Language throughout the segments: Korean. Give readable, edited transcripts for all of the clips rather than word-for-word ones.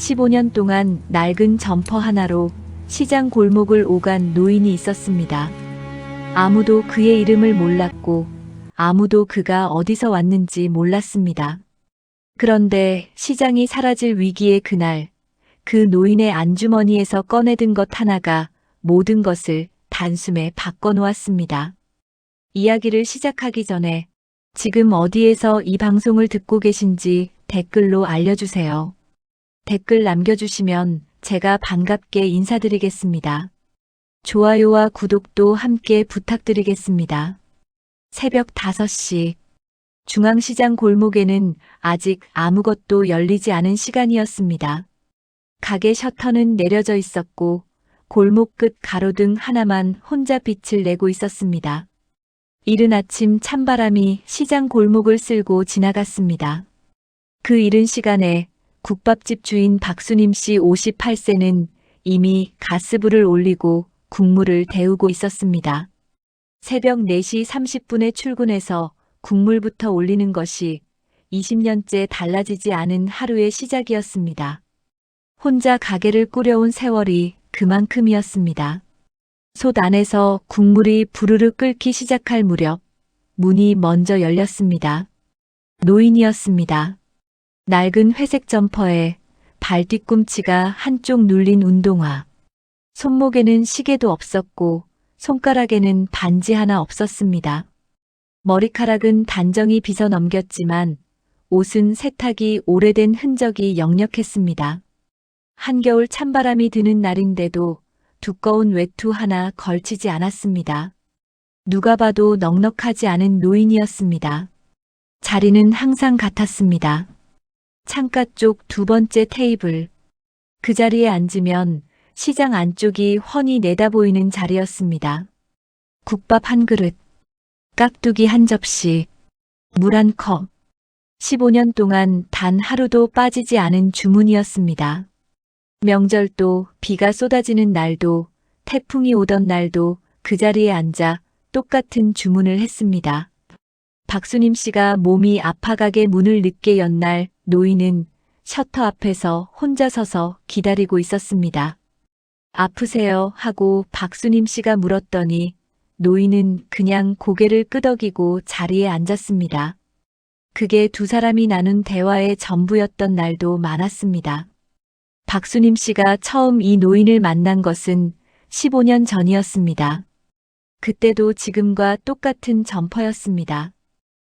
15년 동안 낡은 점퍼 하나로 시장 골목을 오간 노인이 있었습니다. 아무도 그의 이름을 몰랐고 아무도 그가 어디서 왔는지 몰랐습니다. 그런데 시장이 사라질 위기의 그날, 그 노인의 안주머니에서 꺼내든 것 하나가 모든 것을 단숨에 바꿔놓았습니다. 이야기를 시작하기 전에 지금 어디에서 이 방송을 듣고 계신지 댓글로 알려주세요. 댓글 남겨주시면 제가 반갑게 인사드리겠습니다. 좋아요와 구독도 함께 부탁드리겠습니다. 새벽 5시 중앙시장 골목에는 아직 아무것도 열리지 않은 시간이었습니다. 가게 셔터는 내려져 있었고 골목 끝 가로등 하나만 혼자 빛을 내고 있었습니다. 이른 아침 찬바람이 시장 골목을 쓸고 지나갔습니다. 그 이른 시간에 국밥집 주인 박수님 씨 58세는 이미 가스불을 올리고 국물을 데우고 있었습니다. 새벽 4시 30분에 출근해서 국물부터 올리는 것이 20년째 달라지지 않은 하루의 시작이었습니다. 혼자 가게를 꾸려온 세월이 그만큼이었습니다. 솥 안에서 국물이 부르르 끓기 시작할 무렵 문이 먼저 열렸습니다. 노인이었습니다. 낡은 회색 점퍼에 발 뒤꿈치가 한쪽 눌린 운동화. 손목에는 시계도 없었고 손가락에는 반지 하나 없었습니다. 머리카락은 단정히 빗어 넘겼지만 옷은 세탁이 오래된 흔적이 역력했습니다. 한겨울 찬바람이 드는 날인데도 두꺼운 외투 하나 걸치지 않았습니다. 누가 봐도 넉넉하지 않은 노인이었습니다. 자리는 항상 같았습니다. 창가 쪽 2번째 테이블. 그 자리에 앉으면 시장 안쪽이 훤히 내다보이는 자리였습니다. 국밥 한 그릇, 깍두기 한 접시, 물 한 컵. 15년 동안 단 하루도 빠지지 않은 주문이었습니다. 명절도, 비가 쏟아지는 날도, 태풍이 오던 날도 그 자리에 앉아 똑같은 주문을 했습니다. 박수님 씨가 몸이 아파가게 문을 늦게 연 날 노인은 셔터 앞에서 혼자 서서 기다리고 있었습니다. 아프세요? 하고 박수님 씨가 물었더니 노인은 그냥 고개를 끄덕이고 자리에 앉았습니다. 그게 두 사람이 나눈 대화의 전부였던 날도 많았습니다. 박수님 씨가 처음 이 노인을 만난 것은 15년 전이었습니다. 그때도 지금과 똑같은 점퍼였습니다.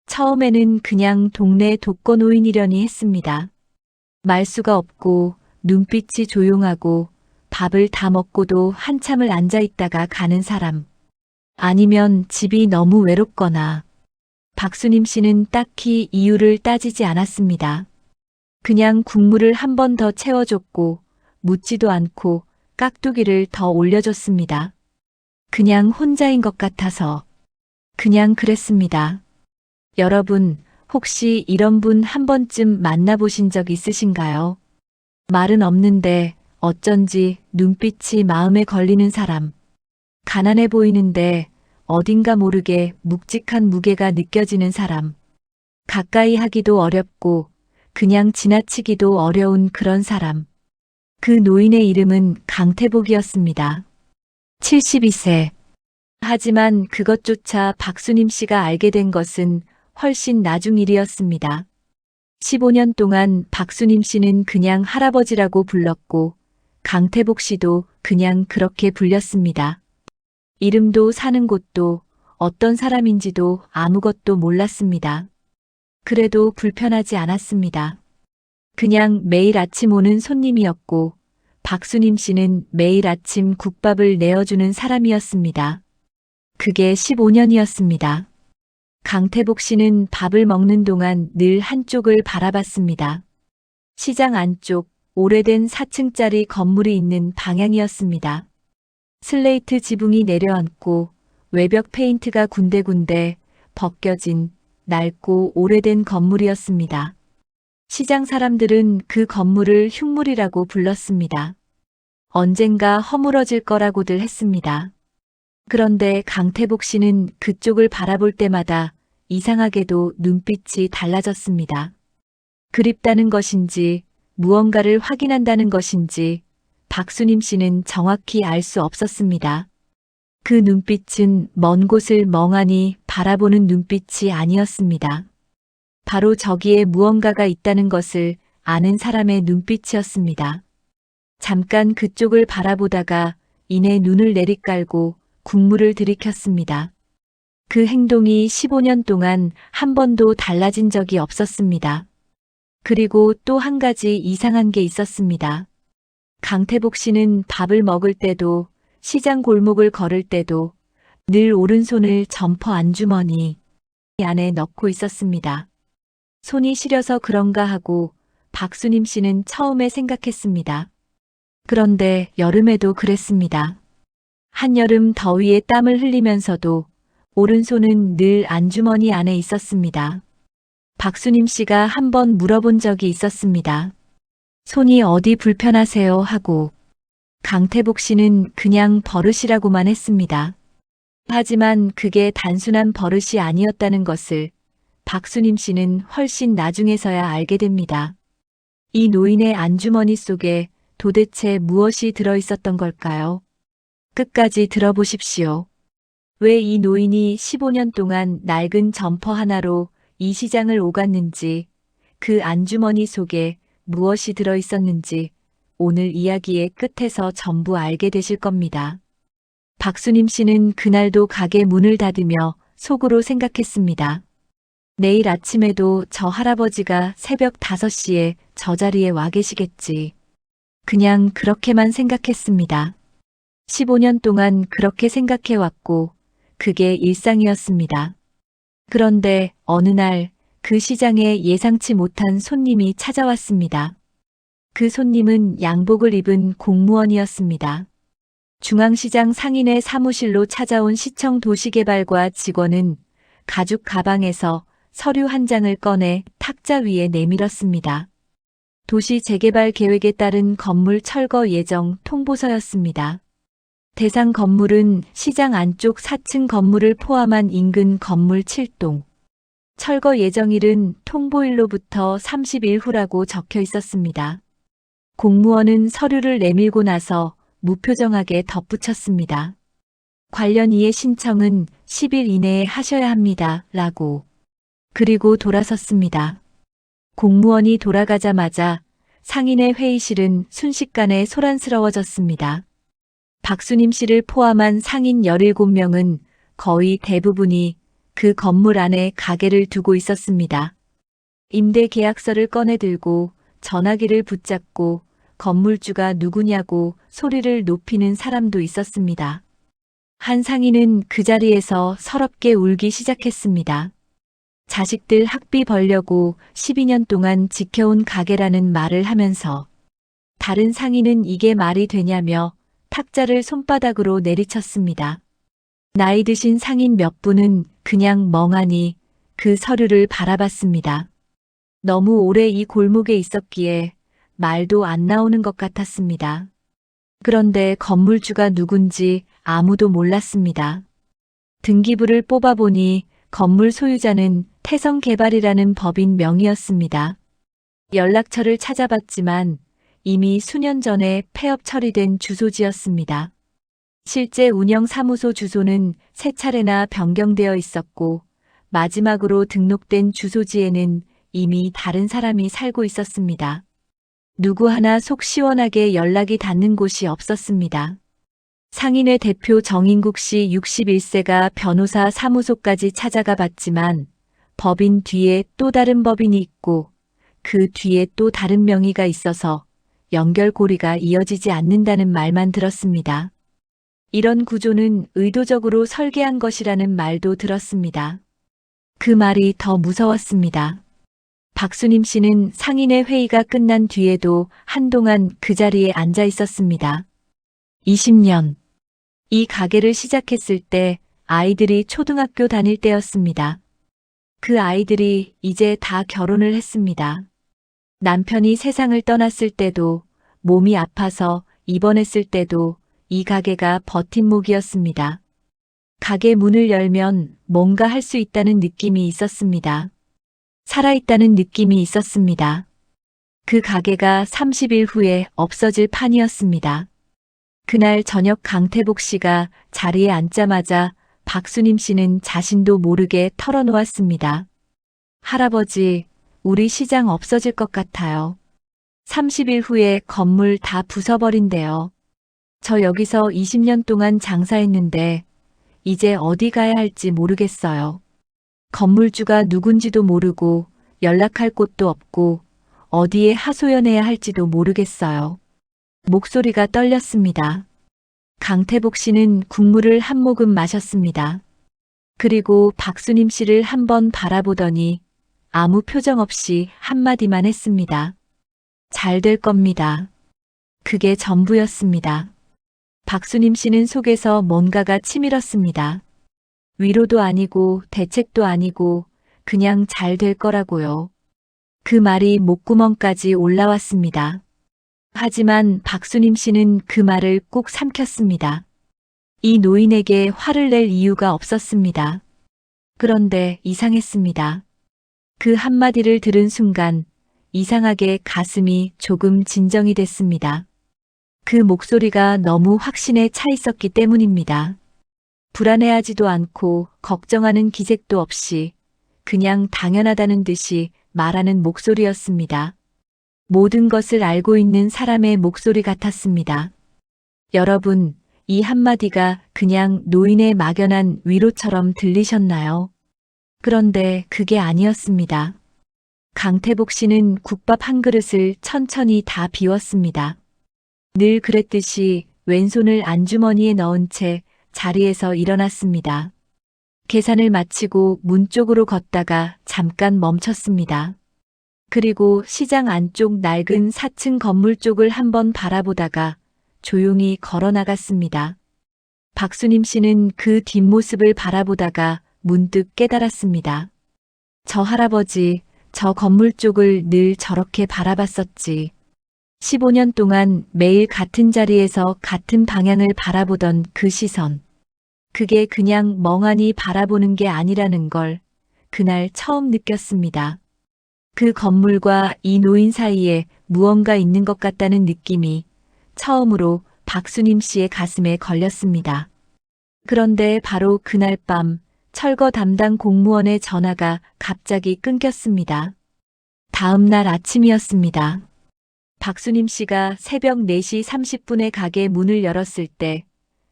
처음에는 그냥 동네 독거노인이려니 했습니다. 말수가 없고 눈빛이 조용하고 밥을 다 먹고도 한참을 앉아 있다가 가는 사람. 아니면 집이 너무 외롭거나. 박수님 씨는 딱히 이유를 따지지 않았습니다. 그냥 국물을 한 번 더 채워줬고 묻지도 않고 깍두기를 더 올려줬습니다. 그냥 혼자인 것 같아서. 그냥 그랬습니다. 여러분, 혹시 이런 분 한 번쯤 만나보신 적 있으신가요? 말은 없는데 어쩐지 눈빛이 마음에 걸리는 사람. 가난해 보이는데 어딘가 모르게 묵직한 무게가 느껴지는 사람. 가까이 하기도 어렵고 그냥 지나치기도 어려운 그런 사람. 그 노인의 이름은 강태복이었습니다. 72세. 하지만 그것조차 박수님 씨가 알게 된 것은 훨씬 나중 일이었습니다. 15년 동안 박수님 씨는 그냥 할아버지라고 불렀고 강태복 씨도 그냥 그렇게 불렸습니다. 이름도 사는 곳도 어떤 사람인지도 아무것도 몰랐습니다. 그래도 불편하지 않았습니다. 그냥 매일 아침 오는 손님이었고 박수님 씨는 매일 아침 국밥을 내어주는 사람이었습니다. 그게 15년이었습니다. 강태복 씨는 밥을 먹는 동안 늘 한쪽을 바라봤습니다. 시장 안쪽 오래된 4층짜리 건물이 있는 방향이었습니다. 슬레이트 지붕이 내려앉고 외벽 페인트가 군데군데 벗겨진 낡고 오래된 건물이었습니다. 시장 사람들은 그 건물을 흉물이라고 불렀습니다. 언젠가 허물어질 거라고들 했습니다. 그런데 강태복 씨는 그쪽을 바라볼 때마다 이상하게도 눈빛이 달라졌습니다. 그립다는 것인지 무언가를 확인한다는 것인지 박수림 씨는 정확히 알 수 없었습니다. 그 눈빛은 먼 곳을 멍하니 바라보는 눈빛이 아니었습니다. 바로 저기에 무언가가 있다는 것을 아는 사람의 눈빛이었습니다. 잠깐 그쪽을 바라보다가 이내 눈을 내리깔고 국물을 들이켰습니다. 그 행동이 15년 동안 한 번도 달라진 적이 없었습니다. 그리고 또 한 가지 이상한 게 있었습니다. 강태복 씨는 밥을 먹을 때도 시장 골목을 걸을 때도 늘 오른손을 점퍼 안주머니 안에 넣고 있었습니다. 손이 시려서 그런가 하고 박수림 씨는 처음에 생각했습니다. 그런데 여름에도 그랬습니다. 한여름 더위에 땀을 흘리면서도 오른손은 늘 안주머니 안에 있었습니다. 박수림 씨가 한번 물어본 적이 있었습니다. 손이 어디 불편하세요 하고 강태복 씨는 그냥 버릇이라고만 했습니다. 하지만 그게 단순한 버릇이 아니었다는 것을 박수림 씨는 훨씬 나중에서야 알게 됩니다. 이 노인의 안주머니 속에 도대체 무엇이 들어 있었던 걸까요? 끝까지 들어보십시오. 왜 이 노인이 15년 동안 낡은 점퍼 하나로 이 시장을 오갔는지, 그 안주머니 속에 무엇이 들어 있었는지 오늘 이야기의 끝에서 전부 알게 되실 겁니다. 박수림 씨는 그날도 가게 문을 닫으며 속으로 생각했습니다. 내일 아침에도 저 할아버지가 새벽 5시에 저 자리에 와 계시겠지. 그냥 그렇게만 생각했습니다. 15년 동안 그렇게 생각해왔고 그게 일상이었습니다. 그런데 어느 날 그 시장에 예상치 못한 손님이 찾아왔습니다. 그 손님은 양복을 입은 공무원이었습니다. 중앙시장 상인의 사무실로 찾아온 시청 도시개발과 직원은 가죽 가방에서 서류 한 장을 꺼내 탁자 위에 내밀었습니다. 도시 재개발 계획에 따른 건물 철거 예정 통보서였습니다. 대상 건물은 시장 안쪽 4층 건물을 포함한 인근 건물 7동. 철거 예정일은 통보일로부터 30일 후라고 적혀 있었습니다. 공무원은 서류를 내밀고 나서 무표정하게 덧붙였습니다. 관련 이해 신청은 10일 이내에 하셔야 합니다. 라고. 그리고 돌아섰습니다. 공무원이 돌아가자마자 상인의 회의실은 순식간에 소란스러워졌습니다. 박수림 씨를 포함한 상인 17명은 거의 대부분이 그 건물 안에 가게를 두고 있었습니다. 임대 계약서를 꺼내들고 전화기를 붙잡고 건물주가 누구냐고 소리를 높이는 사람도 있었습니다. 한 상인은 그 자리에서 서럽게 울기 시작했습니다. 자식들 학비 벌려고 12년 동안 지켜온 가게라는 말을 하면서 다른 상인은 이게 말이 되냐며 탁자를 손바닥으로 내리쳤습니다. 나이 드신 상인 몇 분은 그냥 멍하니 그 서류를 바라봤습니다. 너무 오래 이 골목에 있었기에 말도 안 나오는 것 같았습니다. 그런데 건물주가 누군지 아무도 몰랐습니다. 등기부를 뽑아보니 건물 소유자는 태성개발이라는 법인 명의였습니다. 연락처를 찾아봤지만 이미 수년 전에 폐업 처리된 주소지였습니다. 실제 운영사무소 주소는 3차례나 변경되어 있었고 마지막으로 등록된 주소지에는 이미 다른 사람이 살고 있었습니다. 누구 하나 속 시원하게 연락이 닿는 곳이 없었습니다. 상인회 대표 정인국 씨 61세가 변호사 사무소까지 찾아가 봤지만 법인 뒤에 또 다른 법인이 있고 그 뒤에 또 다른 명의가 있어서 연결고리가 이어지지 않는다는 말만 들었습니다. 이런 구조는 의도적으로 설계한 것이라는 말도 들었습니다. 그 말이 더 무서웠습니다. 박수림 씨는 상인의 회의가 끝난 뒤에도 한동안 그 자리에 앉아 있었습니다. 20년. 이 가게를 시작했을 때 아이들이 초등학교 다닐 때였습니다. 그 아이들이 이제 다 결혼을 했습니다. 남편이 세상을 떠났을 때도 몸이 아파서 입원했을 때도 이 가게가 버팀목이었습니다. 가게 문을 열면 뭔가 할 수 있다는 느낌이 있었습니다. 살아있다는 느낌이 있었습니다. 그 가게가 30일 후에 없어질 판이었습니다. 그날 저녁 강태복 씨가 자리에 앉자마자 박수님 씨는 자신도 모르게 털어놓았습니다. 할아버지, 우리 시장 없어질 것 같아요. 30일 후에 건물 다 부숴버린대요. 저 여기서 20년 동안 장사했는데 이제 어디 가야 할지 모르겠어요. 건물주가 누군지도 모르고 연락할 곳도 없고 어디에 하소연해야 할지도 모르겠어요. 목소리가 떨렸습니다. 강태복 씨는 국물을 한 모금 마셨습니다. 그리고 박수님 씨를 한번 바라보더니 아무 표정 없이 한마디만 했습니다. 잘 될 겁니다. 그게 전부였습니다. 박수님 씨는 속에서 뭔가가 치밀었습니다. 위로도 아니고 대책도 아니고 그냥 잘 될 거라고요. 그 말이 목구멍까지 올라왔습니다. 하지만 박수님 씨는 그 말을 꼭 삼켰습니다. 이 노인에게 화를 낼 이유가 없었습니다. 그런데 이상했습니다. 그 한마디를 들은 순간 이상하게 가슴이 조금 진정이 됐습니다. 그 목소리가 너무 확신에 차 있었기 때문입니다. 불안해하지도 않고 걱정하는 기색도 없이 그냥 당연하다는 듯이 말하는 목소리였습니다. 모든 것을 알고 있는 사람의 목소리 같았습니다. 여러분, 이 한마디가 그냥 노인의 막연한 위로처럼 들리셨나요? 그런데 그게 아니었습니다. 강태복 씨는 국밥 한 그릇을 천천히 다 비웠습니다. 늘 그랬듯이 왼손을 안주머니에 넣은 채 자리에서 일어났습니다. 계산을 마치고 문 쪽으로 걷다가 잠깐 멈췄습니다. 그리고 시장 안쪽 낡은 4층 건물 쪽을 한번 바라보다가 조용히 걸어 나갔습니다. 박수님 씨는 그 뒷모습을 바라보다가 문득 깨달았습니다. 저 할아버지, 저 건물 쪽을 늘 저렇게 바라봤었지. 15년 동안 매일 같은 자리에서 같은 방향을 바라보던 그 시선. 그게 그냥 멍하니 바라보는 게 아니라는 걸 그날 처음 느꼈습니다. 그 건물과 이 노인 사이에 무언가 있는 것 같다는 느낌이 처음으로 박수님 씨의 가슴에 걸렸습니다. 그런데 바로 그날 밤 철거 담당 공무원의 전화가 갑자기 끊겼습니다. 다음 날 아침이었습니다. 박수님 씨가 새벽 4시 30분에 가게 문을 열었을 때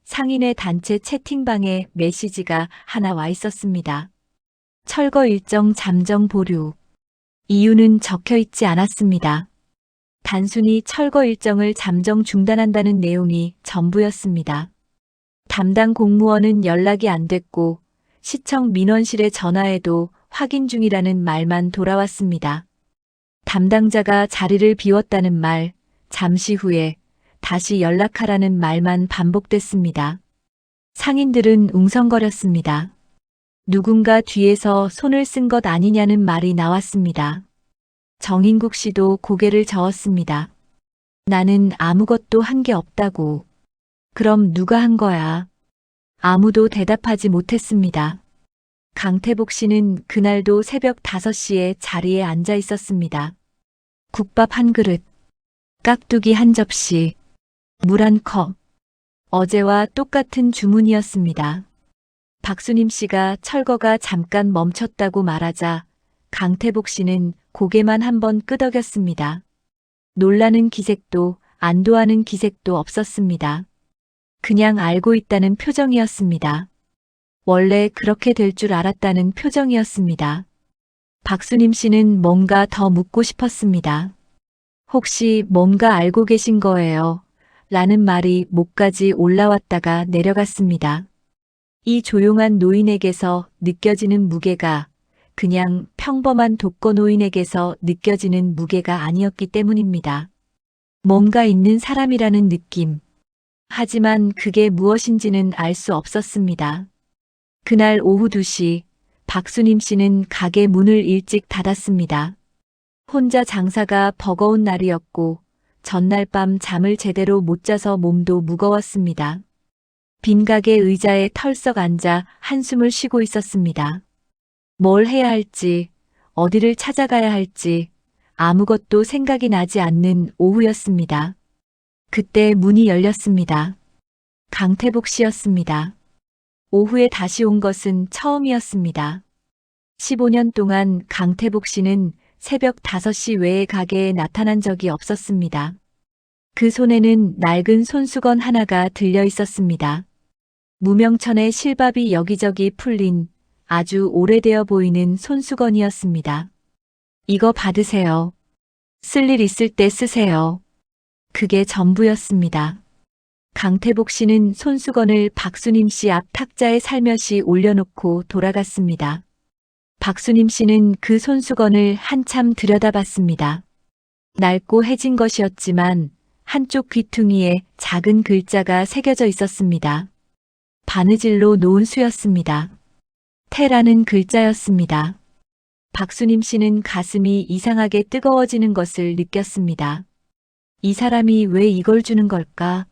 상인의 단체 채팅방에 메시지가 하나 와 있었습니다. 철거 일정 잠정 보류. 이유는 적혀 있지 않았습니다. 단순히 철거 일정을 잠정 중단한다는 내용이 전부였습니다. 담당 공무원은 연락이 안 됐고 시청 민원실에 전화해도 확인 중이라는 말만 돌아왔습니다. 담당자가 자리를 비웠다는 말, 잠시 후에 다시 연락하라는 말만 반복됐습니다. 상인들은 웅성거렸습니다. 누군가 뒤에서 손을 쓴 것 아니냐는 말이 나왔습니다. 정인국 씨도 고개를 저었습니다. 나는 아무것도 한 게 없다고. 그럼 누가 한 거야? 아무도 대답하지 못했습니다. 강태복 씨는 그날도 새벽 5시에 자리에 앉아 있었습니다. 국밥 한 그릇, 깍두기 한 접시, 물 한 컵. 어제와 똑같은 주문이었습니다. 박수님 씨가 철거가 잠깐 멈췄다고 말하자 강태복 씨는 고개만 한번 끄덕였습니다. 놀라는 기색도 안도하는 기색도 없었습니다. 그냥 알고 있다는 표정이었습니다. 원래 그렇게 될 줄 알았다는 표정이었습니다. 박수님 씨는 뭔가 더 묻고 싶었습니다. 혹시 뭔가 알고 계신 거예요? 라는 말이 목까지 올라왔다가 내려갔습니다. 이 조용한 노인에게서 느껴지는 무게가 그냥 평범한 독거노인에게서 느껴지는 무게가 아니었기 때문입니다. 뭔가 있는 사람이라는 느낌. 하지만 그게 무엇인지는 알 수 없었습니다. 그날 오후 2시 박수님 씨는 가게 문을 일찍 닫았습니다. 혼자 장사가 버거운 날이었고 전날 밤 잠을 제대로 못 자서 몸도 무거웠습니다. 빈 가게 의자에 털썩 앉아 한숨을 쉬고 있었습니다. 뭘 해야 할지, 어디를 찾아가야 할지 아무것도 생각이 나지 않는 오후였습니다. 그때 문이 열렸습니다. 강태복 씨였습니다. 오후에 다시 온 것은 처음이었습니다. 15년 동안 강태복 씨는 새벽 5시 외에 가게에 나타난 적이 없었습니다. 그 손에는 낡은 손수건 하나가 들려 있었습니다. 무명천의 실밥이 여기저기 풀린 아주 오래되어 보이는 손수건이었습니다. 이거 받으세요. 쓸 일 있을 때 쓰세요. 그게 전부였습니다. 강태복 씨는 손수건을 박수님 씨 앞 탁자에 살며시 올려놓고 돌아갔습니다. 박수님 씨는 그 손수건을 한참 들여다봤습니다. 낡고 해진 것이었지만 한쪽 귀퉁이에 작은 글자가 새겨져 있었습니다. 바느질로 놓은 수였습니다. 태라는 글자였습니다. 박수님 씨는 가슴이 이상하게 뜨거워지는 것을 느꼈습니다. 이 사람이 왜 이걸 주는 걸까?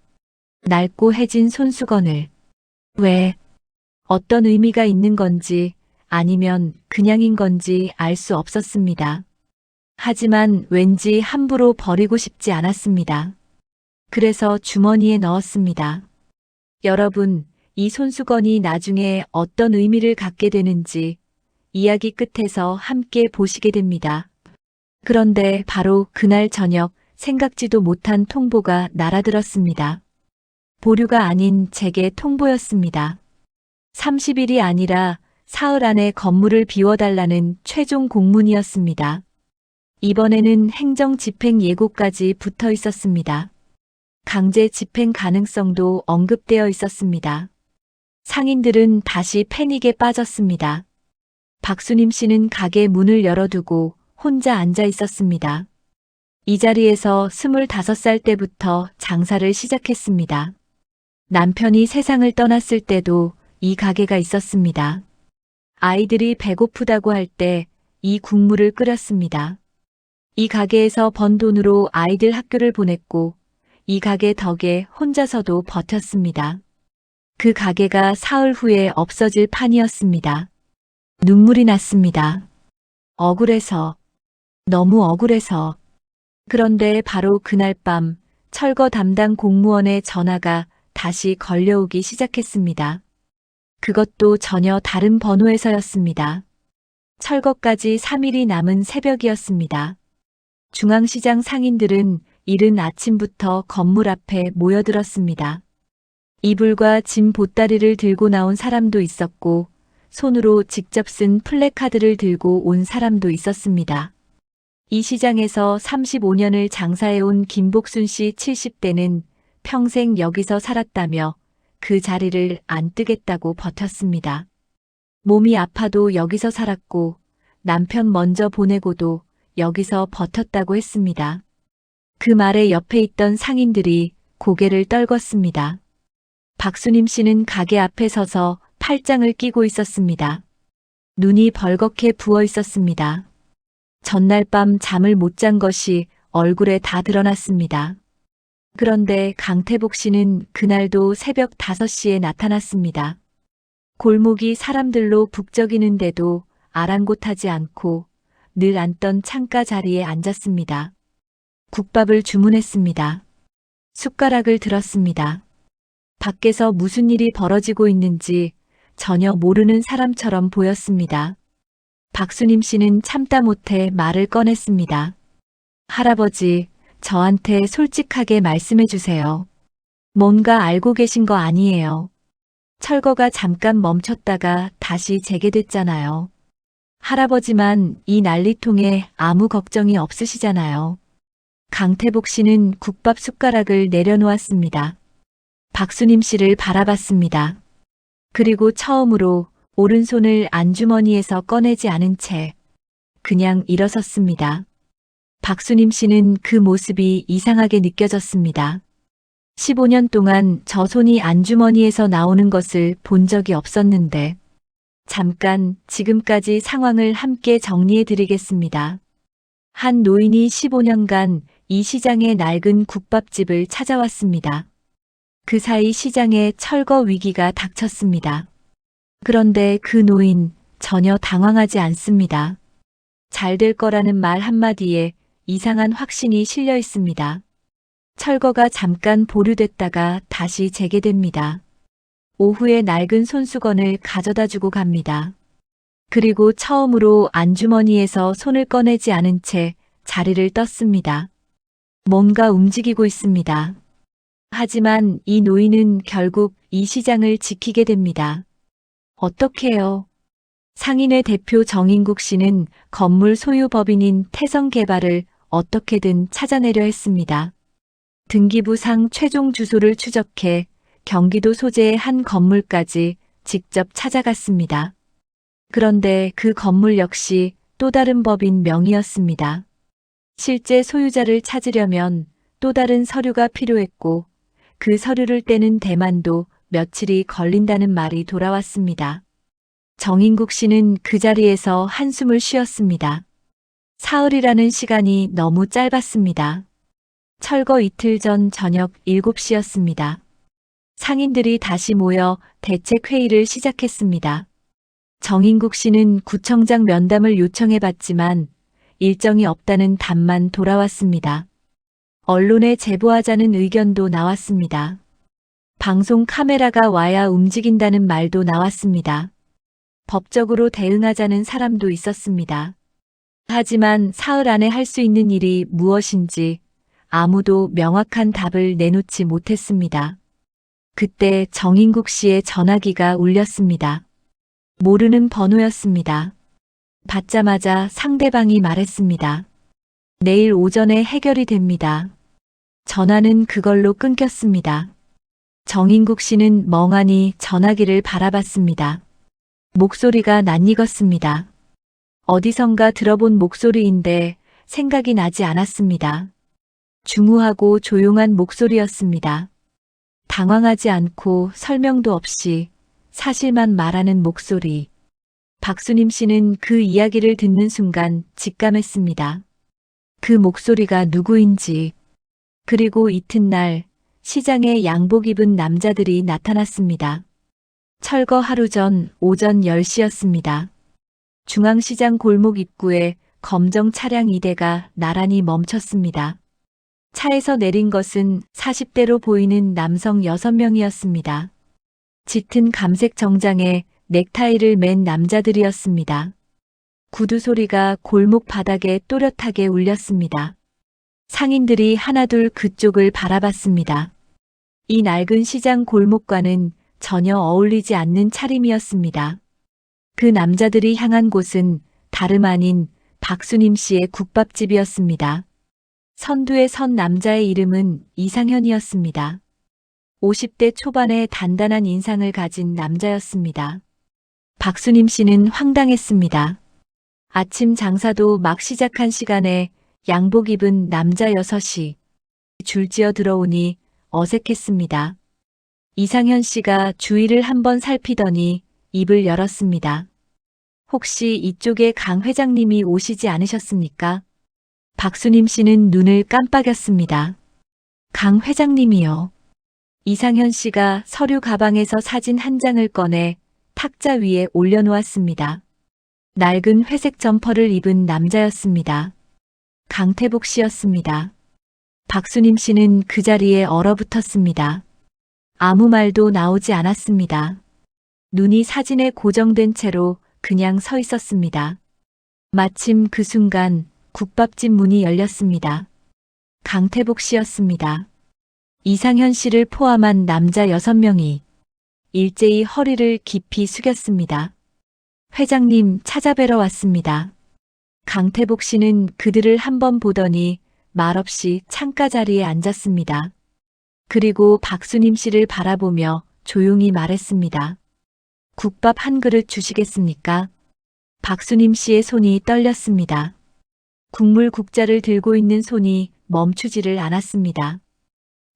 낡고 해진 손수건을. 왜? 어떤 의미가 있는 건지 아니면 그냥인 건지 알 수 없었습니다. 하지만 왠지 함부로 버리고 싶지 않았습니다. 그래서 주머니에 넣었습니다. 여러분, 이 손수건이 나중에 어떤 의미를 갖게 되는지 이야기 끝에서 함께 보시게 됩니다. 그런데 바로 그날 저녁 생각지도 못한 통보가 날아들었습니다. 보류가 아닌 제게 통보였습니다. 30일이 아니라 사흘 안에 건물을 비워달라는 최종 공문이었습니다. 이번에는 행정 집행 예고까지 붙어 있었습니다. 강제 집행 가능성도 언급되어 있었습니다. 상인들은 다시 패닉에 빠졌습니다. 박수님 씨는 가게 문을 열어두고 혼자 앉아 있었습니다. 이 자리에서 25살 때부터 장사를 시작했습니다. 남편이 세상을 떠났을 때도 이 가게가 있었습니다. 아이들이 배고프다고 할 때 이 국물을 끓였습니다. 이 가게에서 번 돈으로 아이들 학교를 보냈고 이 가게 덕에 혼자서도 버텼습니다. 그 가게가 사흘 후에 없어질 판이었습니다. 눈물이 났습니다. 억울해서, 너무 억울해서. 그런데 바로 그날 밤 철거 담당 공무원의 전화가 다시 걸려오기 시작했습니다. 그것도 전혀 다른 번호에서였습니다. 철거까지 3일이 남은 새벽이었습니다. 중앙시장 상인들은 이른 아침부터 건물 앞에 모여들었습니다. 이불과 짐 보따리를 들고 나온 사람도 있었고 손으로 직접 쓴 플래카드를 들고 온 사람도 있었습니다. 이 시장에서 35년을 장사해온 김복순 씨 70대는 평생 여기서 살았다며 그 자리를 안 뜨겠다고 버텼습니다. 몸이 아파도 여기서 살았고 남편 먼저 보내고도 여기서 버텼다고 했습니다. 그 말에 옆에 있던 상인들이 고개를 떨궜습니다. 박수님 씨는 가게 앞에 서서 팔짱을 끼고 있었습니다. 눈이 벌겋게 부어 있었습니다. 전날 밤 잠을 못 잔 것이 얼굴에 다 드러났습니다. 그런데 강태복 씨는 그날도 새벽 5시에 나타났습니다. 골목이 사람들로 북적이는데도 아랑곳하지 않고 늘 앉던 창가 자리에 앉았습니다. 국밥을 주문했습니다. 숟가락을 들었습니다. 밖에서 무슨 일이 벌어지고 있는지 전혀 모르는 사람처럼 보였습니다. 박수님 씨는 참다 못해 말을 꺼냈습니다. 할아버지, 저한테 솔직하게 말씀해 주세요. 뭔가 알고 계신 거 아니에요. 철거가 잠깐 멈췄다가 다시 재개됐잖아요. 할아버지만 이 난리통에 아무 걱정이 없으시잖아요. 강태복 씨는 국밥 숟가락을 내려놓았습니다. 박수님 씨를 바라봤습니다. 그리고 처음으로 오른손을 안주머니에서 꺼내지 않은 채 그냥 일어섰습니다. 박수님 씨는 그 모습이 이상하게 느껴졌습니다. 15년 동안 저 손이 안주머니에서 나오는 것을 본 적이 없었는데 잠깐 지금까지 상황을 함께 정리해 드리겠습니다. 한 노인이 15년간 이 시장의 낡은 국밥집을 찾아왔습니다. 그 사이 시장에 철거 위기가 닥쳤습니다. 그런데 그 노인 전혀 당황하지 않습니다. 잘 될 거라는 말 한마디에 이상한 확신이 실려 있습니다. 철거가 잠깐 보류됐다가 다시 재개됩니다. 오후에 낡은 손수건을 가져다 주고 갑니다. 그리고 처음으로 안주머니에서 손을 꺼내지 않은 채 자리를 떴습니다. 뭔가 움직이고 있습니다. 하지만 이 노인은 결국 이 시장을 지키게 됩니다. 어떻게요? 상인회 대표 정인국 씨는 건물 소유 법인인 태성개발을 어떻게든 찾아내려 했습니다. 등기부상 최종 주소를 추적해 경기도 소재의 한 건물까지 직접 찾아갔습니다. 그런데 그 건물 역시 또 다른 법인 명의였습니다. 실제 소유자를 찾으려면 또 다른 서류가 필요했고 그 서류를 떼는 대만도 며칠이 걸린다는 말이 돌아왔습니다. 정인국 씨는 그 자리에서 한숨을 쉬었습니다. 사흘이라는 시간이 너무 짧았습니다. 철거 이틀 전 저녁 7시였습니다. 상인들이 다시 모여 대책회의를 시작했습니다. 정인국 씨는 구청장 면담을 요청해봤지만 일정이 없다는 답만 돌아왔습니다. 언론에 제보하자는 의견도 나왔습니다. 방송 카메라가 와야 움직인다는 말도 나왔습니다. 법적으로 대응하자는 사람도 있었습니다. 하지만 사흘 안에 할 수 있는 일이 무엇인지 아무도 명확한 답을 내놓지 못했습니다. 그때 정인국 씨의 전화기가 울렸습니다. 모르는 번호였습니다. 받자마자 상대방이 말했습니다. 내일 오전에 해결이 됩니다. 전화는 그걸로 끊겼습니다. 정인국 씨는 멍하니 전화기를 바라봤습니다. 목소리가 낯익었습니다. 어디선가 들어본 목소리인데 생각이 나지 않았습니다. 중후하고 조용한 목소리였습니다. 당황하지 않고 설명도 없이 사실만 말하는 목소리. 박수님 씨는 그 이야기를 듣는 순간 직감했습니다. 그 목소리가 누구인지. 그리고 이튿날 시장에 양복 입은 남자들이 나타났습니다. 철거 하루 전 오전 10시였습니다. 중앙시장 골목 입구에 검정 차량 2대가 나란히 멈췄습니다. 차에서 내린 것은 40대로 보이는 남성 6명이었습니다. 짙은 감색 정장에 넥타이를 맨 남자들이었습니다. 구두 소리가 골목 바닥에 또렷하게 울렸습니다. 상인들이 하나둘 그쪽을 바라봤습니다. 이 낡은 시장 골목과는 전혀 어울리지 않는 차림이었습니다. 그 남자들이 향한 곳은 다름 아닌 박수님 씨의 국밥집이었습니다. 선두에 선 남자의 이름은 이상현이었습니다. 50대 초반의 단단한 인상을 가진 남자였습니다. 박수님 씨는 황당했습니다. 아침 장사도 막 시작한 시간에 양복 입은 남자 6이 줄지어 들어오니 어색했습니다. 이상현 씨가 주위를 한번 살피더니 입을 열었습니다. 혹시 이쪽에 강 회장님이 오시지 않으셨습니까? 박수님 씨는 눈을 깜빡였습니다. 강 회장님이요. 이상현 씨가 서류 가방에서 사진 한 장을 꺼내 탁자 위에 올려놓았습니다. 낡은 회색 점퍼를 입은 남자였습니다. 강태복 씨였습니다. 박수님 씨는 그 자리에 얼어붙었습니다. 아무 말도 나오지 않았습니다. 눈이 사진에 고정된 채로 그냥 서 있었습니다. 마침 그 순간 국밥집 문이 열렸습니다. 강태복 씨였습니다. 이상현 씨를 포함한 남자 6명이 일제히 허리를 깊이 숙였습니다. 회장님 찾아뵈러 왔습니다. 강태복 씨는 그들을 한번 보더니 말없이 창가 자리에 앉았습니다. 그리고 박수님 씨를 바라보며 조용히 말했습니다. 국밥 한 그릇 주시겠습니까? 박수님 씨의 손이 떨렸습니다. 국물 국자를 들고 있는 손이 멈추지를 않았습니다.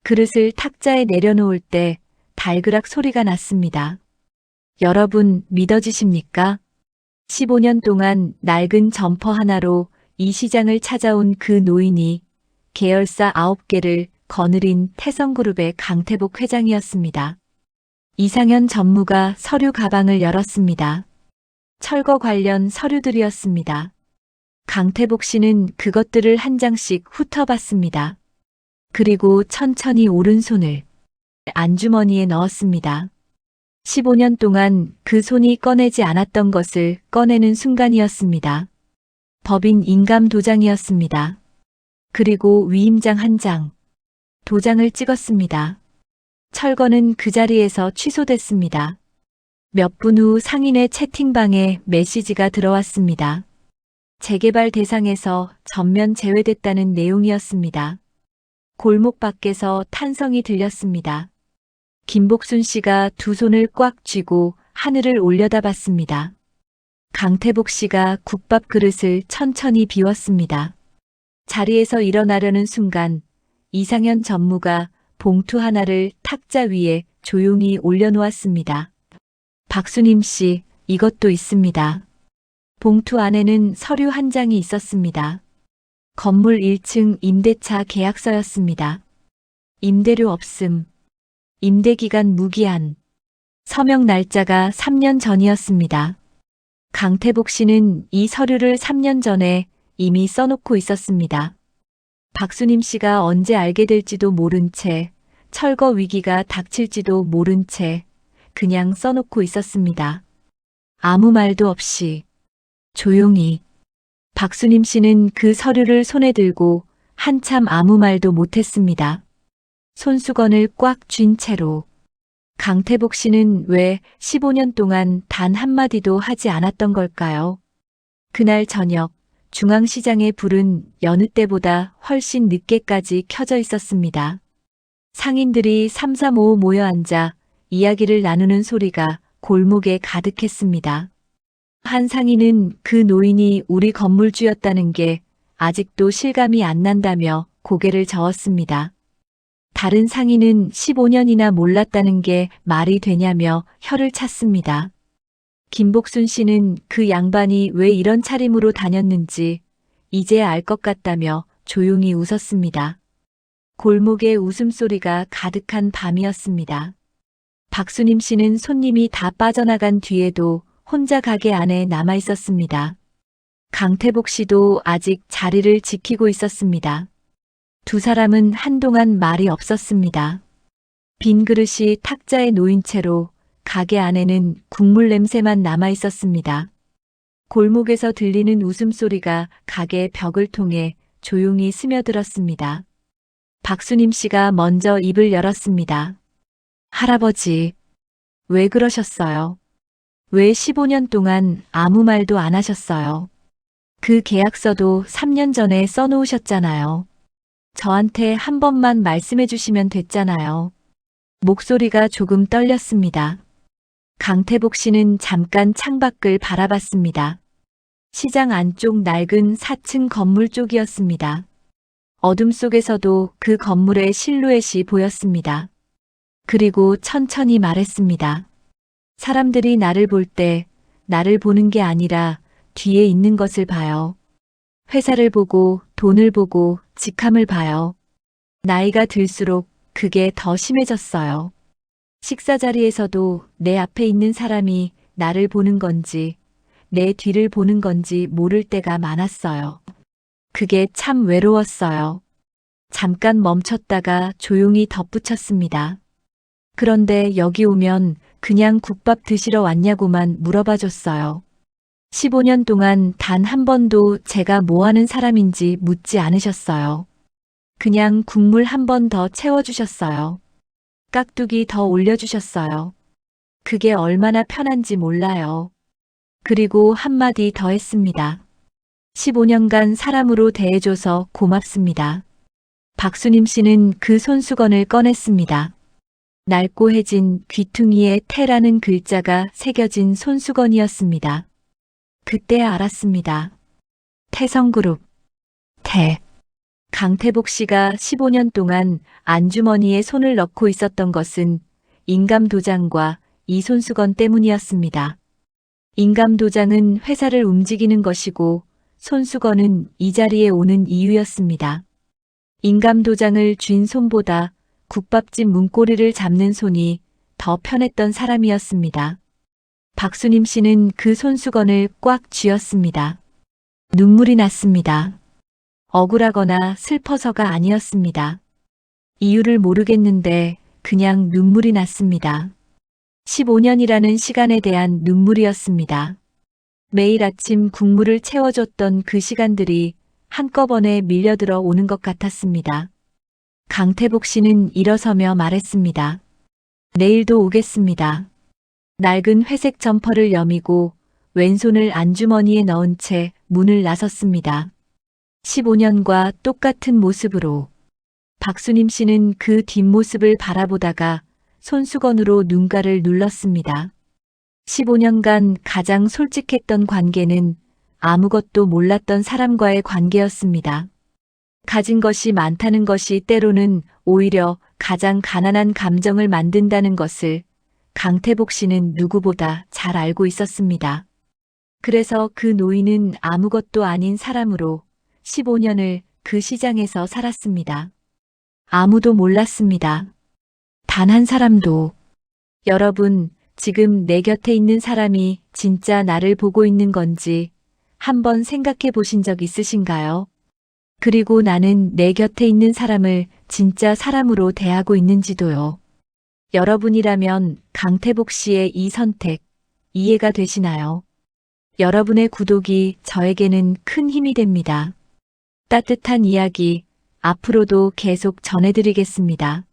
그릇을 탁자에 내려놓을 때 달그락 소리가 났습니다. 여러분 믿어지십니까? 15년 동안 낡은 점퍼 하나로 이 시장을 찾아온 그 노인이 계열사 9개를 거느린 태성그룹의 강태복 회장이었습니다. 이상현 전무가 서류 가방을 열었습니다. 철거 관련 서류들이었습니다. 강태복 씨는 그것들을 한 장씩 훑어봤습니다. 그리고 천천히 오른손을 안주머니에 넣었습니다. 15년 동안 그 손이 꺼내지 않았던 것을 꺼내는 순간이었습니다. 법인 인감 도장이었습니다. 그리고 위임장 한 장, 도장을 찍었습니다. 철거는 그 자리에서 취소됐습니다. 몇 분 후 상인의 채팅방에 메시지가 들어왔습니다. 재개발 대상에서 전면 제외됐다는 내용이었습니다. 골목 밖에서 탄성이 들렸습니다. 김복순 씨가 두 손을 꽉 쥐고 하늘을 올려다봤습니다. 강태복 씨가 국밥 그릇을 천천히 비웠습니다. 자리에서 일어나려는 순간 이상현 전무가 봉투 하나를 탁자 위에 조용히 올려놓았습니다. 박수님 씨, 이것도 있습니다. 봉투 안에는 서류 한 장이 있었습니다. 건물 1층 임대차 계약서였습니다. 임대료 없음. 임대기간 무기한. 서명 날짜가 3년 전이었습니다. 강태복 씨는 이 서류를 3년 전에 이미 써놓고 있었습니다. 박수님 씨가 언제 알게 될지도 모른 채, 철거 위기가 닥칠지도 모른 채 그냥 써놓고 있었습니다. 아무 말도 없이 조용히. 박수님 씨는 그 서류를 손에 들고 한참 아무 말도 못했습니다. 손수건을 꽉 쥔 채로. 강태복 씨는 왜 15년 동안 단 한마디도 하지 않았던 걸까요? 그날 저녁 중앙시장의 불은 여느 때보다 훨씬 늦게까지 켜져 있었습니다. 상인들이 삼삼오오 모여 앉아 이야기를 나누는 소리가 골목에 가득했습니다. 한 상인은 그 노인이 우리 건물주였다는 게 아직도 실감이 안 난다며 고개를 저었습니다. 다른 상인은 15년이나 몰랐다는 게 말이 되냐며 혀를 찼습니다. 김복순 씨는 그 양반이 왜 이런 차림으로 다녔는지 이제야 알 것 같다며 조용히 웃었습니다. 골목에 웃음소리가 가득한 밤이었습니다. 박수님 씨는 손님이 다 빠져나간 뒤에도 혼자 가게 안에 남아 있었습니다. 강태복 씨도 아직 자리를 지키고 있었습니다. 두 사람은 한동안 말이 없었습니다. 빈 그릇이 탁자에 놓인 채로 가게 안에는 국물 냄새만 남아 있었습니다. 골목에서 들리는 웃음소리가 가게 벽을 통해 조용히 스며들었습니다. 박수님 씨가 먼저 입을 열었습니다. 할아버지, 왜 그러셨어요? 왜 15년 동안 아무 말도 안 하셨어요? 그 계약서도 3년 전에 써놓으셨잖아요. 저한테 한 번만 말씀해 주시면 됐잖아요. 목소리가 조금 떨렸습니다. 강태복 씨는 잠깐 창밖을 바라봤습니다. 시장 안쪽 낡은 4층 건물 쪽이었습니다. 어둠 속에서도 그 건물의 실루엣이 보였습니다. 그리고 천천히 말했습니다. 사람들이 나를 볼 때 나를 보는 게 아니라 뒤에 있는 것을 봐요. 회사를 보고 돈을 보고 직함을 봐요. 나이가 들수록 그게 더 심해졌어요. 식사 자리에서도 내 앞에 있는 사람이 나를 보는 건지 내 뒤를 보는 건지 모를 때가 많았어요. 그게 참 외로웠어요. 잠깐 멈췄다가 조용히 덧붙였습니다. 그런데 여기 오면 그냥 국밥 드시러 왔냐고만 물어봐 줬어요. 15년 동안 단 한 번도 제가 뭐 하는 사람인지 묻지 않으셨어요. 그냥 국물 한 번 더 채워주셨어요. 깍두기 더 올려주셨어요. 그게 얼마나 편한지 몰라요. 그리고 한마디 더 했습니다. 15년간 사람으로 대해줘서 고맙습니다. 박수님 씨는 그 손수건을 꺼냈습니다. 낡고해진 귀퉁이에 태라는 글자가 새겨진 손수건이었습니다. 그때 알았습니다. 태성그룹, 태. 강태복 씨가 15년 동안 안주머니에 손을 넣고 있었던 것은 인감도장과 이 손수건 때문이었습니다. 인감도장은 회사를 움직이는 것이고 손수건은 이 자리에 오는 이유였습니다. 인감도장을 쥔 손보다 국밥집 문고리를 잡는 손이 더 편했던 사람이었습니다. 박수님 씨는 그 손수건을 꽉 쥐었습니다. 눈물이 났습니다. 억울하거나 슬퍼서가 아니었습니다. 이유를 모르겠는데 그냥 눈물이 났습니다. 15년이라는 시간에 대한 눈물이었습니다. 매일 아침 국물을 채워줬던 그 시간들이 한꺼번에 밀려들어 오는 것 같았습니다. 강태복 씨는 일어서며 말했습니다. 내일도 오겠습니다. 낡은 회색 점퍼를 여미고 왼손을 안주머니에 넣은 채 문을 나섰습니다. 15년과 똑같은 모습으로 박수님 씨는 그 뒷모습을 바라보다가 손수건으로 눈가를 눌렀습니다. 15년간 가장 솔직했던 관계는 아무것도 몰랐던 사람과의 관계였습니다. 가진 것이 많다는 것이 때로는 오히려 가장 가난한 감정을 만든다는 것을 강태복 씨는 누구보다 잘 알고 있었습니다. 그래서 그 노인은 아무것도 아닌 사람으로 15년을 그 시장에서 살았습니다. 아무도 몰랐습니다. 단 한 사람도. 여러분, 지금 내 곁에 있는 사람이 진짜 나를 보고 있는 건지 한번 생각해 보신 적 있으신가요? 그리고 나는 내 곁에 있는 사람을 진짜 사람으로 대하고 있는지도요. 여러분이라면 강태복 씨의 이 선택 이해가 되시나요? 여러분의 구독이 저에게는 큰 힘이 됩니다. 따뜻한 이야기 앞으로도 계속 전해드리겠습니다.